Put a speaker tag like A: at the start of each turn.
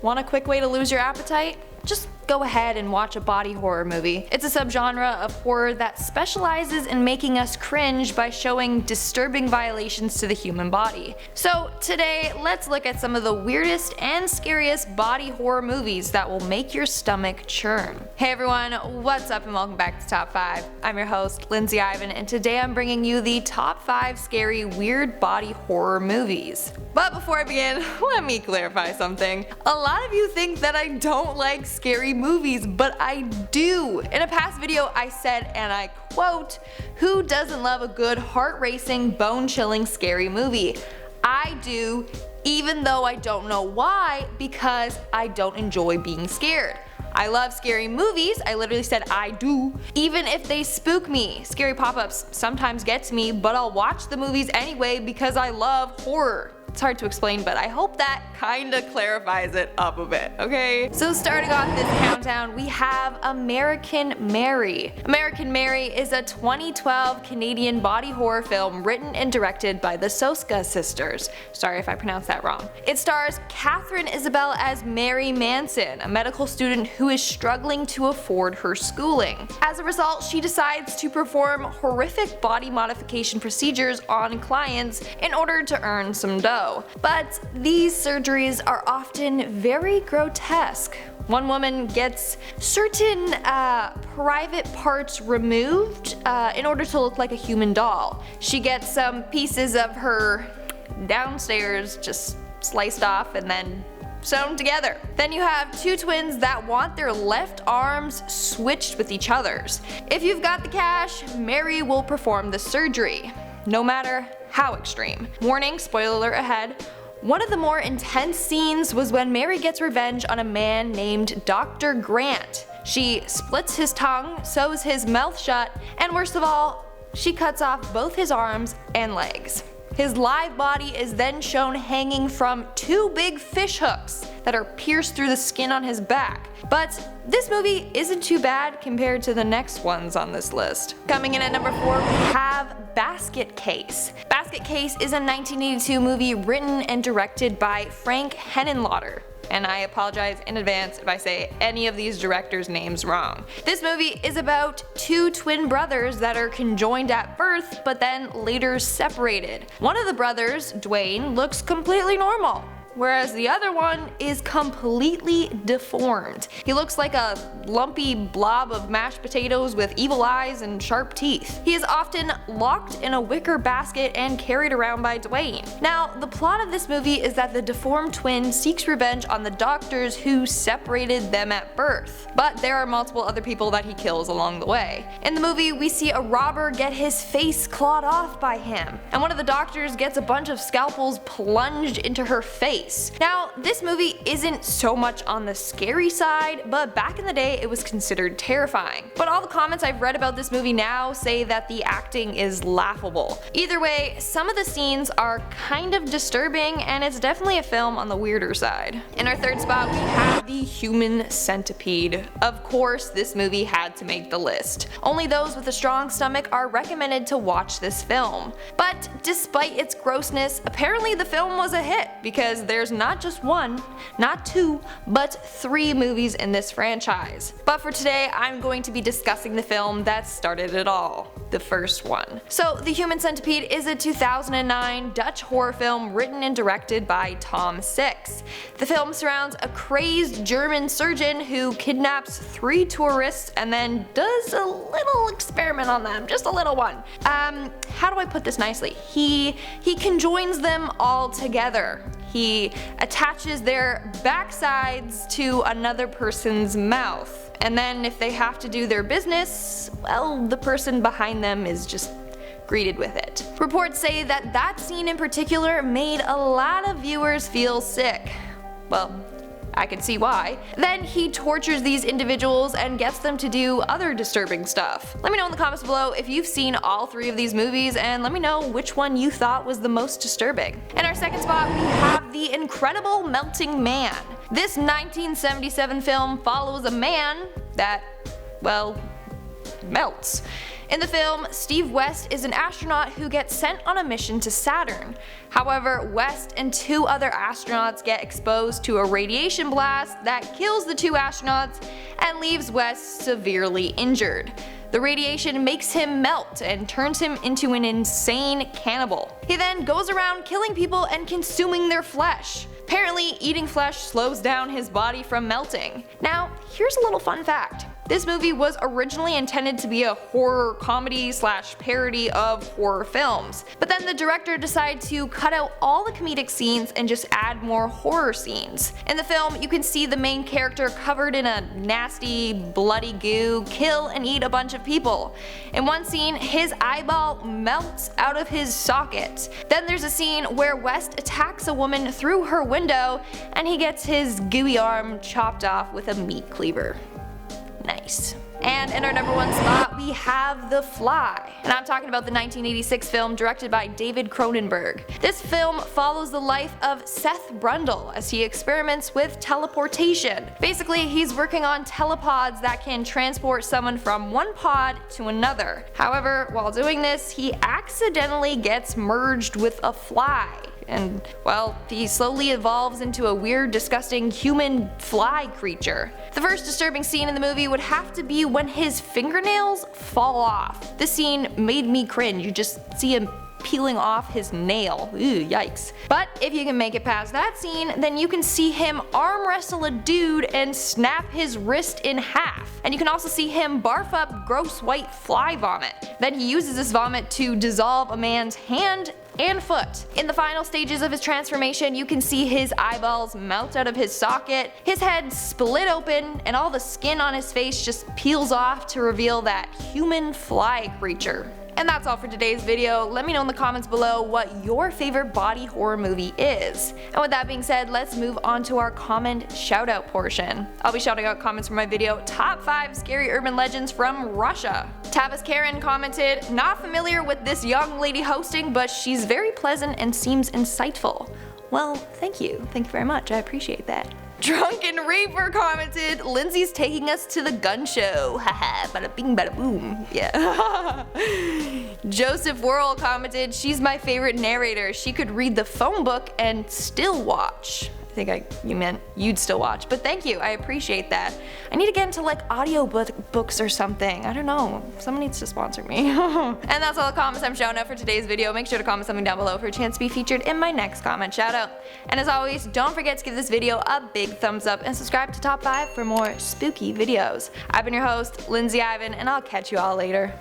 A: Want a quick way to lose your appetite? Just go ahead and watch a body horror movie. It's a subgenre of horror that specializes in making us cringe by showing disturbing violations to the human body. So today, let's look at some of the weirdest and scariest body horror movies that will make your stomach churn. Hey everyone, what's up and welcome back to Top 5. I'm your host, Lindsay Ivan, and today I'm bringing you the top 5 scary weird body horror movies. But before I begin, let me clarify something. A lot of you think that I don't like scary movies, but I do. In a past video I said, and I quote, "Who doesn't love a good heart-racing, bone-chilling scary movie?" I do, even though I don't know why, because I don't enjoy being scared. I love scary movies, I literally said I do, even if they spook me. Scary pop-ups sometimes get to me, but I'll watch the movies anyway because I love horror. It's hard to explain, but I hope that kinda clarifies it up a bit, okay? So starting off this countdown, we have American Mary. American Mary is a 2012 Canadian body horror film written and directed by the Soska sisters. Sorry if I pronounced that wrong. It stars Catherine Isabel as Mary Manson, a medical student who is struggling to afford her schooling. As a result, she decides to perform horrific body modification procedures on clients in order to earn some dough. But these surgeries are often very grotesque. One woman gets certain private parts removed in order to look like a human doll. She gets some pieces of her downstairs just sliced off and then sewn together. Then you have two twins that want their left arms switched with each other's. If you've got the cash, Mary will perform the surgery, no matter how extreme. Warning, spoiler alert ahead. One of the more intense scenes was when Mary gets revenge on a man named Dr. Grant. She splits his tongue, sews his mouth shut, and worst of all, she cuts off both his arms and legs. His live body is then shown hanging from two big fish hooks that are pierced through the skin on his back. But this movie isn't too bad compared to the next ones on this list. Coming in at number 4, we have Basket Case. Basket Case is a 1982 movie written and directed by Frank Henenlotter. And I apologize in advance if I say any of these directors' names wrong. This movie is about two twin brothers that are conjoined at birth but then later separated. One of the brothers, Dwayne, looks completely normal, whereas the other one is completely deformed. He looks like a lumpy blob of mashed potatoes with evil eyes and sharp teeth. He is often locked in a wicker basket and carried around by Dwayne. Now, the plot of this movie is that the deformed twin seeks revenge on the doctors who separated them at birth, but there are multiple other people that he kills along the way. In the movie, we see a robber get his face clawed off by him, and one of the doctors gets a bunch of scalpels plunged into her face. Now, this movie isn't so much on the scary side, but back in the day it was considered terrifying. But all the comments I've read about this movie now say that the acting is laughable. Either way, some of the scenes are kind of disturbing, and it's definitely a film on the weirder side. In our third spot, we have The Human Centipede. Of course, this movie had to make the list. Only those with a strong stomach are recommended to watch this film. But despite its grossness, apparently the film was a hit because there's not just one, not two, but 3 movies in this franchise. But for today, I'm going to be discussing the film that started it all, the first one. So, The Human Centipede is a 2009 Dutch horror film written and directed by Tom Six. The film surrounds a crazed German surgeon who kidnaps 3 tourists and then does a little experiment on them, just a little one. How do I put this nicely? He conjoins them all together. He attaches their backsides to another person's mouth, and then if they have to do their business, well, the person behind them is just greeted with it. Reports say that that scene in particular made a lot of viewers feel sick. Well, I can see why. Then he tortures these individuals and gets them to do other disturbing stuff. Let me know in the comments below if you've seen all 3 of these movies, and let me know which one you thought was the most disturbing. In our second spot, we have The Incredible Melting Man. This 1977 film follows a man that, well, melts. In the film, Steve West is an astronaut who gets sent on a mission to Saturn. However, West and 2 other astronauts get exposed to a radiation blast that kills the 2 astronauts and leaves West severely injured. The radiation makes him melt and turns him into an insane cannibal. He then goes around killing people and consuming their flesh. Apparently, eating flesh slows down his body from melting. Now, here's a little fun fact. This movie was originally intended to be a horror comedy / parody of horror films, but then the director decided to cut out all the comedic scenes and just add more horror scenes. In the film, you can see the main character covered in a nasty, bloody goo kill and eat a bunch of people. In one scene, his eyeball melts out of his socket. Then there's a scene where West attacks a woman through her window and he gets his gooey arm chopped off with a meat cleaver. Nice. And in our number 1 spot, we have The Fly. And I'm talking about the 1986 film directed by David Cronenberg. This film follows the life of Seth Brundle as he experiments with teleportation. Basically, he's working on telepods that can transport someone from one pod to another. However, while doing this, he accidentally gets merged with a fly. And, well, he slowly evolves into a weird, disgusting human fly creature. The first disturbing scene in the movie would have to be when his fingernails fall off. This scene made me cringe. You just see him peeling off his nail. Ew, yikes. But if you can make it past that scene, then you can see him arm wrestle a dude and snap his wrist in half. And you can also see him barf up gross white fly vomit. Then he uses this vomit to dissolve a man's hand and foot. In the final stages of his transformation, you can see his eyeballs melt out of his socket, his head split open, and all the skin on his face just peels off to reveal that human fly creature. And that's all for today's video. Let me know in the comments below what your favorite body horror movie is. And with that being said, let's move on to our comment shoutout portion. I'll be shouting out comments from my video, Top 5 Scary Urban Legends from Russia. Tavis Karen commented, not familiar with this young lady hosting, but she's very pleasant and seems insightful. Well, thank you. Thank you very much. I appreciate that. Drunken Reaper commented, Lindsay's taking us to the gun show. Haha, bada bing bada boom. Yeah. Joseph Worrell commented, she's my favorite narrator. She could read the phone book and still watch. I think you meant you'd still watch, but thank you, I appreciate that. I need to get into like audio books or something. I don't know, someone needs to sponsor me. And that's all the comments I'm showing up for today's video. Make sure to comment something down below for a chance to be featured in my next comment shout out. And as always, don't forget to give this video a big thumbs up and subscribe to Top 5 for more spooky videos. I've been your host, Lindsay Ivan, and I'll catch you all later.